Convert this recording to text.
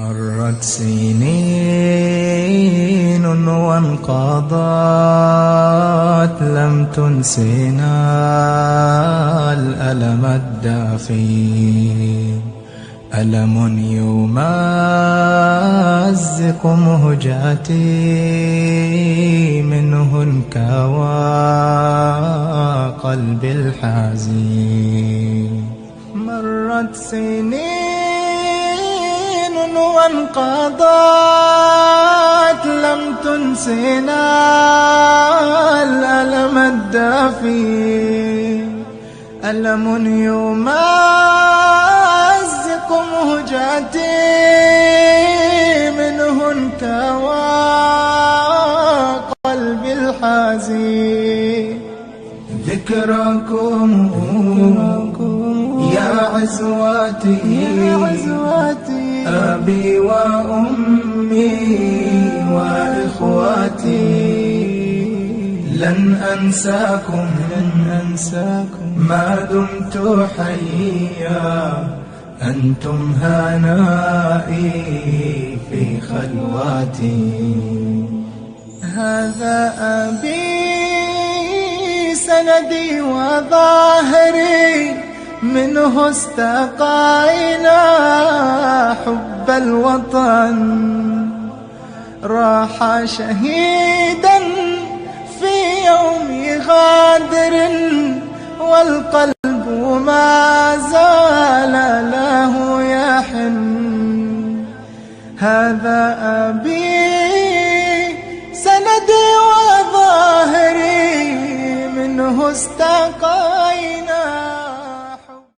مرت سنين وانقضت لم تنسنا الألم الدافي، ألم يمزق مهجتي منه انكوى قلبي الحزين. مرت سنين وانقضت لم تنسنا الألم الدافي، ألم يمزق مهجتي منه انكوى قلبي الحزين. ذكركم يا عزواتي أبي وأمي وإخواتي، لن أنساكم ما دمت حيا، أنتم هنائي في خلواتي. هذا أبي سندي وظاهري، منه استقينا حب الوطن، راح شهيدا في يوم غادر، والقلب ما زال له يحن. هذا أبي سندي وظاهري، منه استقينا